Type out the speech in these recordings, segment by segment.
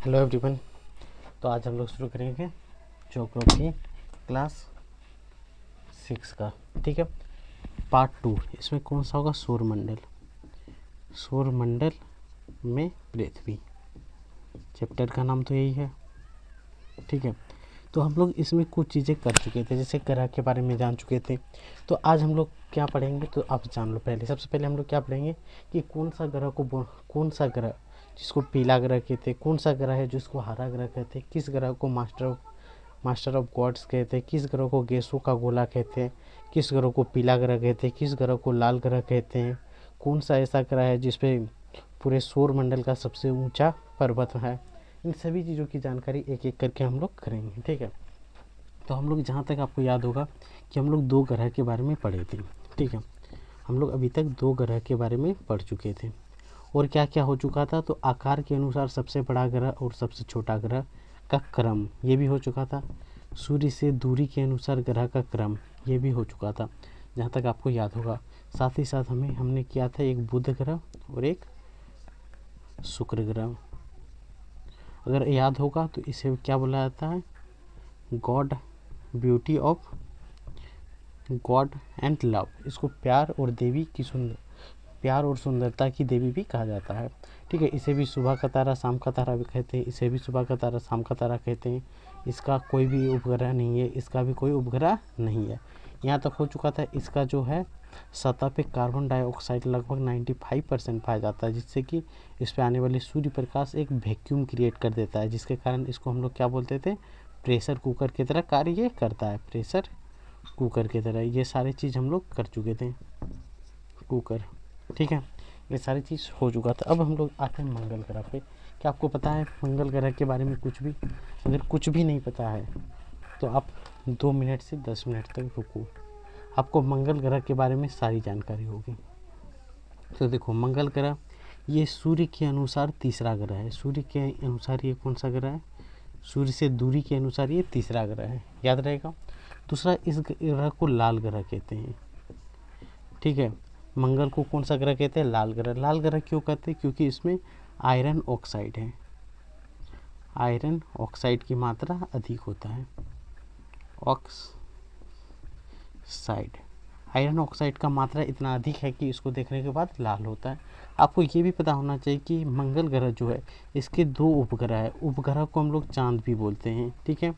Hello everyone. तो आज हम लोग शुरू करेंगे ज्योग्राफी क्लास 6 का। ठीक है, पार्ट 2। इसमें कौन सा होगा? सौरमंडल। सौरमंडल में पृथ्वी। चैप्टर का नाम तो यही है। ठीक है, तो हम लोग इसमें कुछ चीज़ें कर चुके थे, जैसे ग्रह के बारे में जान चुके थे। तो आज हम लोग क्या पढ़ेंगे, तो आप जान लो। सबसे पहले हम लोग क्या पढ़ेंगे कि कौन सा ग्रह जिसको पीला ग्रह कहते हैं, कौन सा ग्रह है जिसको हरा ग्रह कहते हैं, किस ग्रह को मास्टर ऑफ गॉड्स कहते हैं, किस ग्रह को गैसों का गोला कहते हैं, किस ग्रह को पीला ग्रह कहते हैं, किस ग्रह को लाल ग्रह कहते हैं, कौन सा ऐसा ग्रह है जिसपे पूरे सौरमंडल का सबसे ऊंचा पर्वत है। इन सभी चीज़ों की जानकारी एक एक करके हम लोग करेंगे। ठीक है, तो हम लोग जहाँ तक आपको याद होगा कि हम लोग 2 ग्रह के बारे में पढ़े थे। ठीक है, हम लोग अभी तक 2 ग्रह के बारे में पढ़ चुके थे। और क्या क्या हो चुका था, तो आकार के अनुसार सबसे बड़ा ग्रह और सबसे छोटा ग्रह का क्रम ये भी हो चुका था। सूर्य से दूरी के अनुसार ग्रह का क्रम ये भी हो चुका था, जहाँ तक आपको याद होगा। साथ ही साथ हमने किया था एक बुध ग्रह और एक शुक्र ग्रह। अगर याद होगा तो इसे क्या बोला जाता है? God beauty of God and love. इसको प्यार और सुंदरता की देवी भी कहा जाता है। ठीक है, इसे भी सुबह का तारा शाम का तारा भी कहते हैं, इसे भी सुबह का तारा शाम का तारा कहते हैं। इसका कोई भी उपग्रह नहीं है, इसका भी कोई उपग्रह नहीं है। यहाँ तक हो चुका था। इसका जो है सतह पे कार्बन डाइऑक्साइड लगभग 95% पाया जाता है, जिससे कि इस पर आने वाले सूर्य प्रकाश एक वैक्यूम क्रिएट कर देता है, जिसके कारण इसको हम लोग क्या बोलते थे? प्रेशर कुकर की तरह कार्य ये करता है। प्रेशर कुकर की तरह ये सारी चीज़ हम लोग कर चुके थे। कुकर, ठीक है, ये सारी चीज़ हो चुका था। अब हम लोग आते हैं मंगल ग्रह पे। क्या आपको पता है मंगल ग्रह के बारे में कुछ भी? अगर कुछ भी नहीं पता है तो आप 2 मिनट से 10 मिनट तक रुको, आपको मंगल ग्रह के बारे में सारी जानकारी होगी। तो देखो, मंगल ग्रह ये सूर्य के अनुसार तीसरा ग्रह है। सूर्य के अनुसार ये कौन सा ग्रह है? सूर्य से दूरी के अनुसार ये तीसरा ग्रह है, याद रहेगा। दूसरा, इस ग्रह को लाल ग्रह कहते हैं। ठीक है, मंगल को कौन सा ग्रह कहते हैं? लाल ग्रह। लाल ग्रह क्यों कहते हैं? क्योंकि इसमें आयरन ऑक्साइड है। आयरन ऑक्साइड की मात्रा अधिक होता है। ऑक्साइड, आयरन ऑक्साइड का मात्रा इतना अधिक है कि इसको देखने के बाद लाल होता है। आपको ये भी पता होना चाहिए कि मंगल ग्रह जो है इसके 2 उपग्रह है। उपग्रह को हम लोग चांद भी बोलते हैं। ठीक है,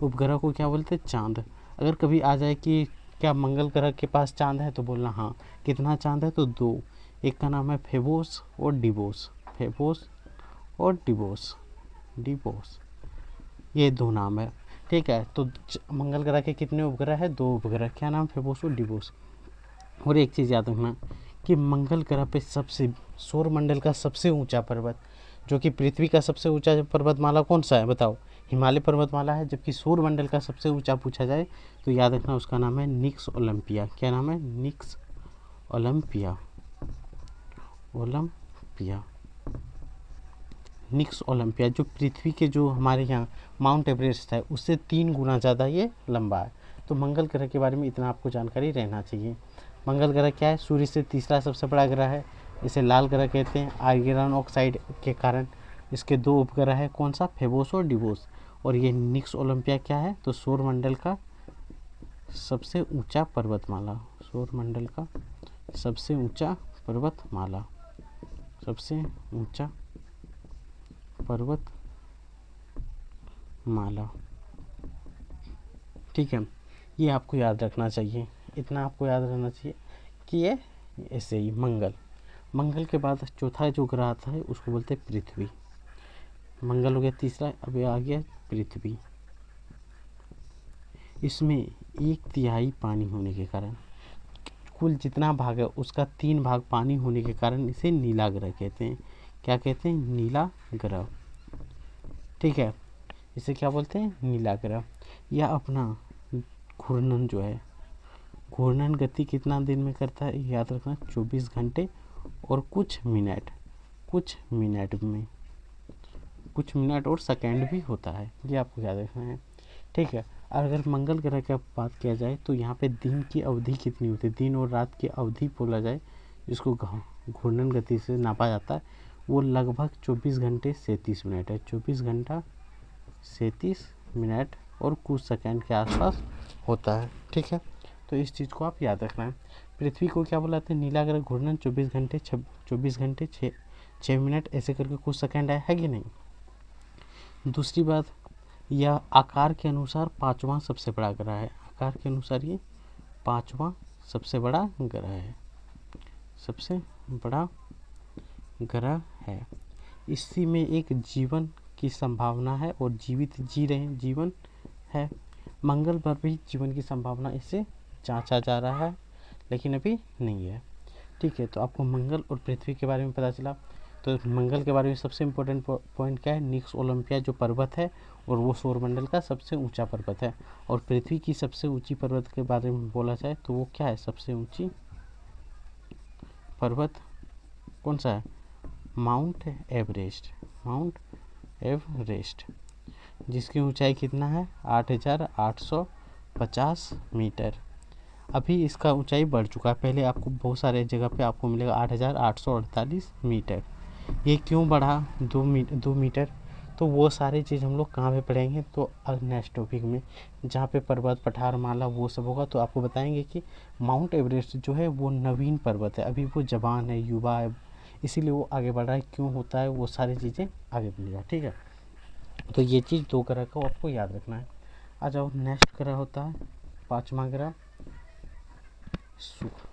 उपग्रह को क्या बोलते हैं? चांद। अगर कभी आ जाए कि क्या मंगल ग्रह के पास चांद है, तो बोलना हाँ। कितना चांद है? तो 2। एक का नाम है फेबोस और डिबोस। फेबोस और डिबोस, ये 2 नाम है। ठीक है, तो मंगल ग्रह के कितने उपग्रह है? 2 उपग्रह। क्या नाम? फेबोस और डिबोस। और एक चीज़ याद रखना कि मंगल ग्रह पे सौरमंडल का सबसे ऊंचा पर्वत, जो कि पृथ्वी का सबसे ऊंचा पर्वतमाला कौन सा है बताओ? हिमालय पर्वतमाला है। जबकि सौरमंडल का सबसे ऊंचा पूछा जाए तो याद रखना उसका नाम है निक्स ओलंपिया। क्या नाम है? निक्स ओलंपिया। निक्स ओलंपिया, जो पृथ्वी के जो हमारे यहाँ माउंट एवरेस्ट है उससे 3 गुना ज़्यादा ये लंबा है। तो मंगल ग्रह के बारे में इतना आपको जानकारी रहना चाहिए। मंगल ग्रह क्या है? सूर्य से तीसरा सबसे बड़ा ग्रह है। इसे लाल ग्रह कहते हैं आयरन ऑक्साइड के कारण। इसके 2 उपग्रह है, कौन सा? फेबोस और डिबोस। और ये निक्स ओलंपिया क्या है? तो सौरमंडल का सबसे ऊंचा पर्वतमाला। सौरमंडल का सबसे ऊंचा पर्वतमाला, सबसे ऊंचा पर्वतमाला। ठीक है, ये आपको याद रखना चाहिए। इतना आपको याद रहना चाहिए कि ये ऐसे ही मंगल के बाद चौथा जो ग्रह आता है उसको बोलते हैं पृथ्वी। मंगल हो गया तीसरा, अब ये आ गया पृथ्वी। इसमें 1/3 पानी होने के कारण, कुल जितना भाग है उसका 3 भाग पानी होने के कारण इसे नीला ग्रह कहते हैं। क्या कहते हैं? नीला ग्रह। ठीक है, इसे क्या बोलते हैं? नीला ग्रह। यह अपना घूर्णन जो है, घूर्णन गति कितना दिन में करता है? याद रखना 24 घंटे और कुछ मिनट और सेकंड भी होता है, ये आपको याद रखना है। ठीक है, अगर मंगल ग्रह की बात किया जाए तो यहाँ पे दिन की अवधि कितनी होती है? दिन और रात की अवधि बोला जाए, जिसको घूर्णन गति से नापा जाता है, वो लगभग 24 घंटे 37 मिनट है। 24 घंटा 37 मिनट और कुछ सेकंड के आसपास होता है। ठीक है, तो इस चीज़ को आप याद रखना है। पृथ्वी को क्या बुलाते हैं? नीला ग्रह घूर्णन 24 घंटे 6 मिनट ऐसे करके कुछ सेकंड है कि नहीं। दूसरी बात, यह आकार के अनुसार 5वां सबसे बड़ा ग्रह है। आकार के अनुसार ये 5वां सबसे बड़ा ग्रह है, सबसे बड़ा ग्रह है। इसी में एक जीवन की संभावना है और जीवित जी रहे हैं, जीवन है। मंगल पर भी जीवन की संभावना इससे जांचा जा रहा है, लेकिन अभी नहीं है। ठीक है, तो आपको मंगल और पृथ्वी के बारे में पता चला। तो मंगल के बारे में सबसे इम्पोर्टेंट पॉइंट क्या है? निक्स ओलंपिया जो पर्वत है और वो सौरमंडल का सबसे ऊंचा पर्वत है। और पृथ्वी की सबसे ऊंची पर्वत के बारे में बोला जाए तो वो क्या है? सबसे ऊंची पर्वत कौन सा है? Mount Everest. माउंट एवरेस्ट, जिसकी ऊंचाई कितना है? 8,850 मीटर। अभी इसका ऊंचाई बढ़ चुका है। पहले आपको बहुत सारे जगह पे आपको मिलेगा 8,848 मीटर। ये क्यों बढ़ा 2 मीटर? तो वो सारी चीज़ हम लोग कहाँ पे पढ़ेंगे? तो नेक्स्ट टॉपिक में, जहाँ पे पर्वत पठारमाला वो सब होगा, तो आपको बताएंगे कि माउंट एवरेस्ट जो है वो नवीन पर्वत है, अभी वो जवान है, युवा है, इसीलिए वो आगे बढ़ रहा है। क्यों होता है वो सारी चीज़ें आगे बढ़ेगा। ठीक है, तो ये चीज़ 2 ग्रह को आपको याद रखना है। आ जाओ, नेक्स्ट ग्रह होता है 5वां ग्रह शुक्र।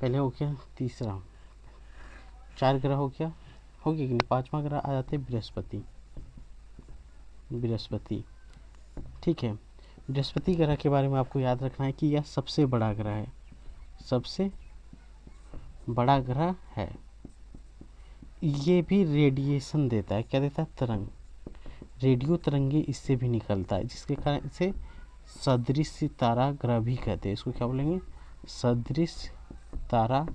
पहले हो गया तीसरा, 4 ग्रह हो गया कि नहीं? 5वां ग्रह आ जाते बृहस्पति। बृहस्पति, ठीक है। बृहस्पति ग्रह के बारे में आपको याद रखना है कि यह सबसे बड़ा ग्रह है, सबसे बड़ा ग्रह है। ये भी रेडिएशन देता है। क्या देता है? तरंग, रेडियो तरंगे इससे भी निकलता है, जिसके कारण इसे सदृश तारा ग्रह भी कहते हैं। इसको क्या बोलेंगे? सदृश तारा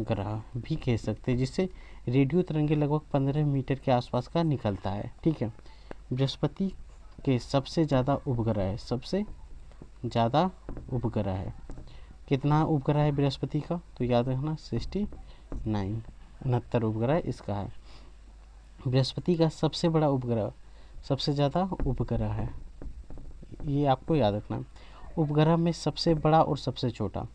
ग्रह भी कह सकते हैं, जिससे रेडियो तरंगे लगभग 15 मीटर के आसपास का निकलता है। ठीक है, बृहस्पति के सबसे ज़्यादा उपग्रह है, सबसे ज़्यादा उपग्रह है। कितना उपग्रह है बृहस्पति का? तो याद रखना 69 उपग्रह इसका है। बृहस्पति का सबसे बड़ा उपग्रह, सबसे ज़्यादा उपग्रह है, ये आपको याद रखना। उपग्रह में सबसे बड़ा और सबसे छोटा,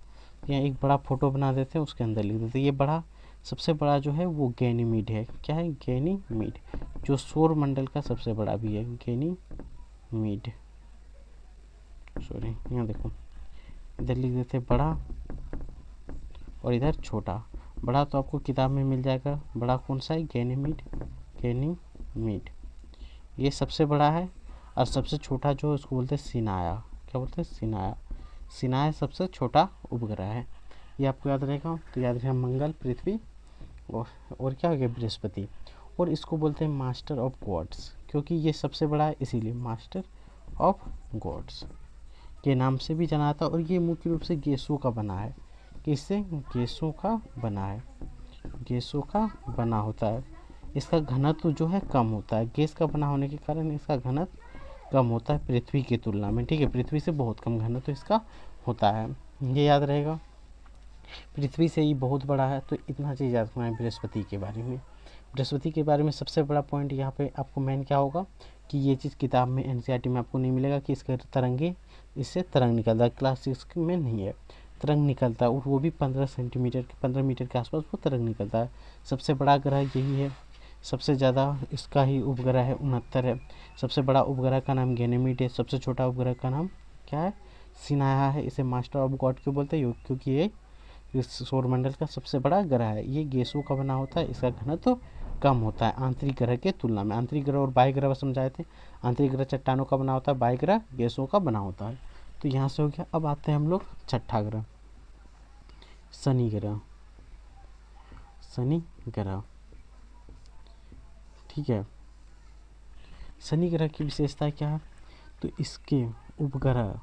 यहाँ एक बड़ा फोटो बना देते हैं, उसके अंदर लिख देते हैं। ये बड़ा, सबसे बड़ा जो है वो गैनीमीड है। क्या है? गैनीमीड, जो सौर मंडल का सबसे बड़ा भी है। गैनीमीड, सॉरी, यहाँ देखो, इधर लिख देते हैं बड़ा और इधर छोटा। बड़ा तो आपको किताब में मिल जाएगा। बड़ा कौन सा है? गैनीमीड। गैनीमीड ये सबसे बड़ा है। और सबसे छोटा जो उसको बोलते हैं सिनाया। क्या बोलते हैं? सिनाया। सिनाया सबसे छोटा उपग्रह है, ये आपको याद रहेगा। तो याद रखेगा मंगल, पृथ्वी और क्या हो गया? बृहस्पति। और इसको बोलते हैं मास्टर ऑफ गॉड्स, क्योंकि ये सबसे बड़ा है, इसीलिए मास्टर ऑफ गॉड्स के नाम से भी जाना जाता है। और ये मुख्य रूप से गैसों का बना है। किससे? गैसों का बना है, गैसों का बना होता है। इसका घनत्व जो है कम होता है। गैस का बना होने के कारण इसका घनत्व कम होता है पृथ्वी की तुलना में। ठीक है, पृथ्वी से बहुत कम घनत्व इसका होता है, ये याद रहेगा। पृथ्वी से ही बहुत बड़ा है, तो इतना चीज़ याद रखना है बृहस्पति के बारे में। बृहस्पति के बारे में सबसे बड़ा पॉइंट यहाँ पे आपको मेन क्या होगा कि ये चीज़ किताब में एनसीईआरटी में आपको नहीं मिलेगा कि इसके तरंगे, इससे तरंग निकलता है। क्लास 6 में नहीं है, तरंग निकलता है, और वो भी 15 मीटर के आसपास वो तरंग निकलता है। सबसे बड़ा ग्रह यही है, सबसे ज़्यादा इसका ही उपग्रह है 69 है। सबसे बड़ा उपग्रह का नाम गैनीमीड है, सबसे छोटा उपग्रह का नाम क्या है? सिनाया है। इसे मास्टर ऑफ गॉड क्यों बोलते हैं? क्योंकि ये इस सौरमंडल का सबसे बड़ा ग्रह है। ये गैसों का बना होता है, इसका घनत्व कम होता है आंतरिक ग्रह के तुलना में। आंतरिक ग्रह और बाह्य ग्रह समझाए थे। आंतरिक ग्रह चट्टानों का बना होता है, बाह्य ग्रह गैसों का बना होता है। तो यहाँ से हो गया। अब आते हैं हम लोग छठा ग्रह, शनि ग्रह। शनि ग्रह, ठीक है। शनि ग्रह की विशेषता क्या है? तो इसके उपग्रह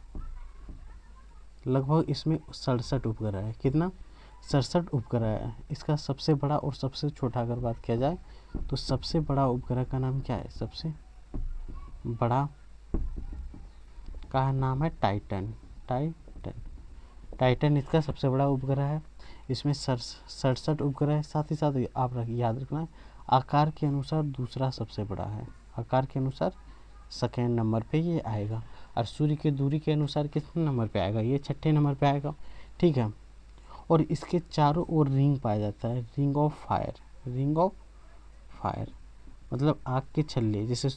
लगभग, इसमें 67 उपग्रह है। कितना? 67 उपग्रह है। इसका सबसे बड़ा और सबसे छोटा अगर बात किया जाए तो सबसे बड़ा उपग्रह का नाम क्या है? सबसे बड़ा का नाम है टाइटन। टाइटन, टाइटन इसका सबसे बड़ा उपग्रह है। इसमें 67 उपग्रह है। साथ ही साथ आप याद रखना है, आकार के अनुसार दूसरा सबसे बड़ा है, आकार के अनुसार सेकेंड नंबर पे ये आएगा। और सूर्य की दूरी के अनुसार कितने नंबर पे आएगा, ये छठे नंबर पे आएगा। ठीक है, और इसके चारों ओर रिंग पाया जाता है, ring of fire, ring of fire मतलब आग के छल्ले। जैसे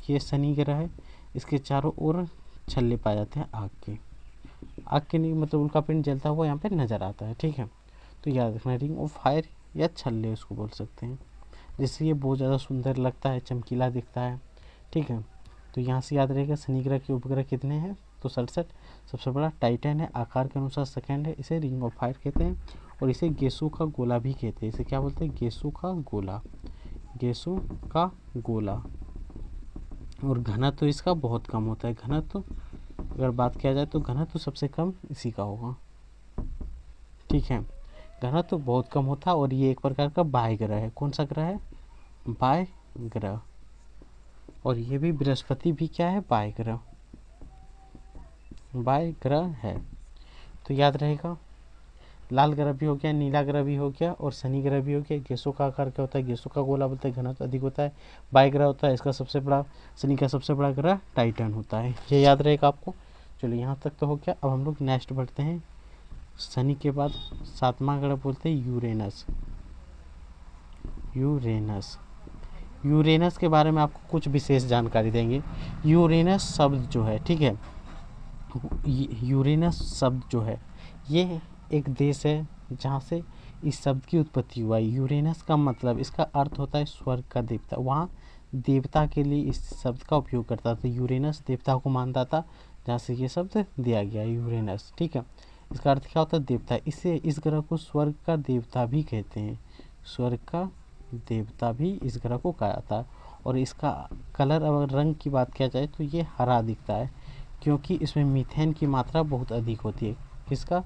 ये शनि ग्रह है, इसके चारों ओर छल्ले पाए जाते हैं आग के, आग के नहीं मतलब उनका पिंड जलता हुआ यहाँ पे नज़र आता है। ठीक है, तो याद रखना, रिंग ऑफ फायर या छल्ले उसको बोल सकते हैं, जिससे ये बहुत ज़्यादा सुंदर लगता है, चमकीला दिखता है। ठीक है, तो यहाँ से याद रहेगा शनि ग्रह के उपग्रह कितने हैं, तो 67। सबसे बड़ा टाइटन है, आकार के अनुसार सेकेंड है, इसे रिंग ऑफ फायर कहते हैं। और इसे गेसू का गोला भी कहते हैं, इसे क्या बोलते हैं, गेसू का गोला, गेसू का गोला। और घनत्व तो इसका बहुत कम होता है, घनत्व तो अगर बात किया जाए तो घनत्व तो सबसे कम इसी का होगा। ठीक है, घनत्व तो बहुत कम होता है, और ये एक प्रकार का बाह्य ग्रह है। कौन सा ग्रह है, बाह्य ग्रह। और ये भी बृहस्पति भी क्या है, बाह्य ग्रह, बाह्य ग्रह है। तो याद रहेगा, लाल ग्रह भी हो गया, नीला ग्रह भी हो गया, और शनि ग्रह भी हो गया। गेसों का आकार क्या होता है, गेसों का गोला बोलते हैं, घनत्व अधिक होता है, बाह्य ग्रह होता है। इसका सबसे बड़ा, शनि का सबसे बड़ा ग्रह टाइटन होता है, ये याद रहेगा आपको। चलिए यहाँ तक तो हो गया। अब हम लोग नेक्स्ट बढ़ते हैं, शनि के बाद 7वां ग्रह बोलते हैं यूरेनस। यूरेनस, यूरेनस के बारे में आपको कुछ विशेष जानकारी देंगे। यूरेनस शब्द जो है, ठीक है, यूरेनस शब्द जो है ये एक देश है जहाँ से इस शब्द की उत्पत्ति हुआ है। यूरेनस का मतलब, इसका अर्थ होता है स्वर्ग का देवता। वहाँ देवता के लिए इस शब्द का उपयोग करता था, यूरेनस देवता को मानता था, जहाँ से ये शब्द दिया गया यूरेनस। ठीक है, इसका अर्थ क्या होता है, देवता। इसे, इस ग्रह को स्वर्ग का देवता भी कहते हैं, स्वर्ग का देवता भी इस ग्रह को कहा जाता है। और इसका कलर और रंग की बात किया जाए तो ये हरा दिखता है, क्योंकि इसमें मीथेन की मात्रा बहुत अधिक होती है। किसका,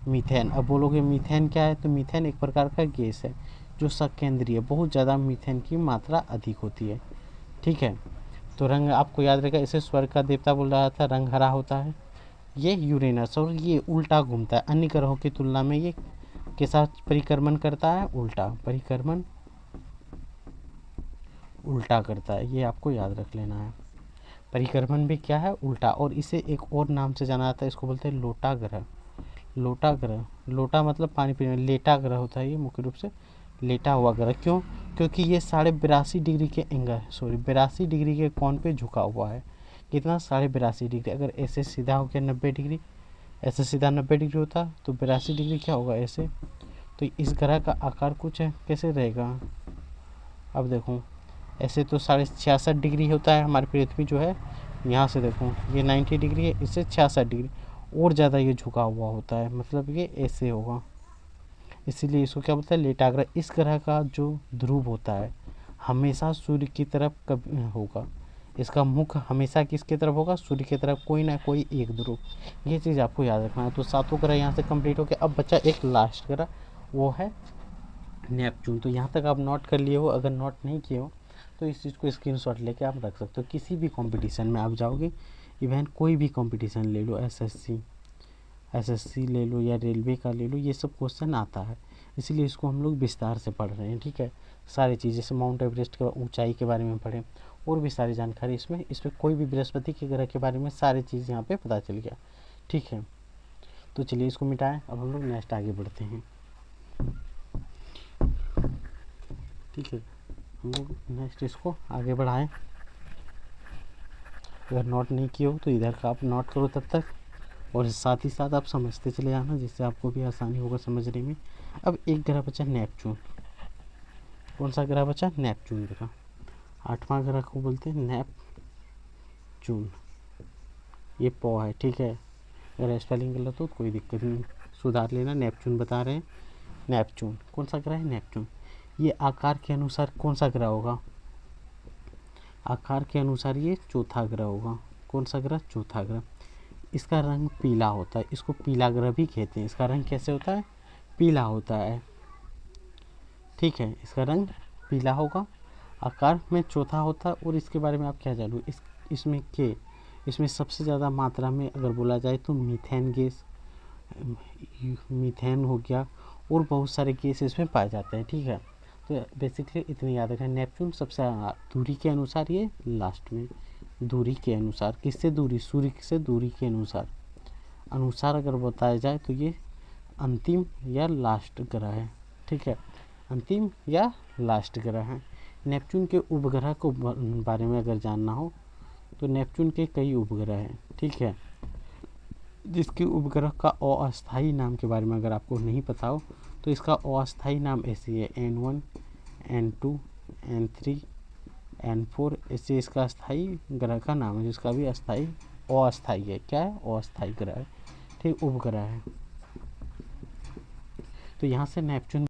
मीथेन। अब बोलोगे मीथेन क्या है, तो मीथेन एक प्रकार का गैस है जो सकेंद्रीय, बहुत ज़्यादा मीथेन की मात्रा अधिक होती है। ठीक है, तो रंग आपको याद रहेगा, इसे स्वर्ग का देवता बोल रहा था, रंग हरा होता है ये यूरेनस। और ये उल्टा घूमता है, अन्य ग्रहों की तुलना में ये के साथ परिक्रमण करता है, उल्टा, परिक्रमण उल्टा करता है, ये आपको याद रख लेना है। परिक्रमण भी क्या है, उल्टा। और इसे एक और नाम से जाना जाता है, इसको बोलते हैं लोटा ग्रह, लोटा ग्रह। लोटा मतलब पानी पीने, लेटा ग्रह होता है ये मुख्य रूप से, लेटा हुआ ग्रह। क्यों, क्योंकि ये 82.5 डिग्री के एंगल, 82 डिग्री के कोण पे झुका हुआ है। कितना, 82.5 डिग्री। अगर ऐसे सीधा हो गया 90 डिग्री, ऐसे सीधा 90 डिग्री होता तो 82 डिग्री क्या होगा, ऐसे। तो इस ग्रह का आकार कुछ है, कैसे रहेगा, अब देखो, ऐसे तो 66.5 डिग्री होता है हमारी पृथ्वी जो है, यहाँ से देखो ये 90 डिग्री है, इससे 66 डिग्री और ज़्यादा ये झुका हुआ होता है, मतलब ये ऐसे होगा। इसीलिए इसको क्या बोलते हैं, लेटा ग्रह। इस ग्रह का जो ध्रुव होता है हमेशा सूर्य की तरफ कभी होगा, इसका मुख हमेशा किसकी तरफ होगा, सूर्य की तरफ, कोई ना कोई एक ध्रुव। ये चीज़ आपको याद रखना है। तो 7 ग्रह यहाँ से कंप्लीट हो गया। अब बचा एक लास्ट ग्रह, वो है नेपच्यून। तो यहाँ तक आप नोट कर लिए हो, अगर नोट नहीं किए हो तो इस चीज़ को स्क्रीनशॉट लेके आप रख सकते हो। किसी भी कंपटीशन में आप जाओगे, इवन कोई भी कंपटीशन ले लो, एसएससी ले लो या रेलवे का ले लो, ये सब क्वेश्चन आता है, इसलिए इसको हम लोग विस्तार से पढ़ रहे हैं। ठीक है, सारी चीज़, जैसे माउंट एवरेस्ट के ऊंचाई के बारे में पढ़ें, और भी सारी जानकारी इसमें कोई भी बृहस्पति के ग्रह के बारे में सारी चीज़ यहाँ पे पता चल गया। ठीक है, तो चलिए इसको मिटाएं, अब हम लोग नेक्स्ट आगे बढ़ते हैं। ठीक है, हम लोग नेक्स्ट इसको आगे बढ़ाएं। अगर नोट नहीं किए हो तो इधर का आप नोट करो तब तक, और साथ ही साथ आप समझते चले जाना, जिससे आपको भी आसानी होगा समझने में। अब एक ग्रह बचा नेपच्यून। कौन सा ग्रह बचा, नेपच्यून ग्रह। 8वां ग्रह को बोलते हैं नेपच्यून, ये पौ है। ठीक है, अगर स्पेलिंग गलत हो कोई दिक्कत नहीं, सुधार लेना। नेपच्यून बता रहे हैं, नेपच्यून कौन सा ग्रह है, नेपच्यून। ये आकार के अनुसार कौन सा ग्रह होगा, आकार के अनुसार ये चौथा ग्रह होगा। कौन सा ग्रह, चौथा ग्रह। इसका रंग पीला होता है, इसको पीला ग्रह भी कहते हैं। इसका रंग कैसे होता है, पीला होता है। ठीक है, इसका रंग पीला होगा, आकार में चौथा होता है। और इसके बारे में आप क्या जानोगे, इसमें सबसे ज़्यादा मात्रा में अगर बोला जाए तो मीथेन गैस, मीथेन हो गया, और बहुत सारे केस इसमें पाए जाते हैं। ठीक है, तो बेसिकली इतनी याद रखें। नेपच्यून सबसे दूरी के अनुसार ये लास्ट में, दूरी के अनुसार, किससे दूरी, सूर्य से दूरी के अनुसार अगर बताया जाए तो ये अंतिम या लास्ट ग्रह है। ठीक है, अंतिम या लास्ट ग्रह है। नेपच्यून के उपग्रह को बारे में अगर जानना हो तो नेपच्यून के कई उपग्रह हैं। ठीक है, जिसके उपग्रह का अस्थायी नाम के बारे में अगर आपको नहीं पता हो तो इसका अस्थायी नाम ऐसे है N1, N2, N3, N4, ऐसे इसका अस्थायी ग्रह का नाम है, जिसका भी अस्थायी है। क्या है? अस्थायी ग्रह है। ठीक, उपग्रह है। तो यहाँ से नेपच्यून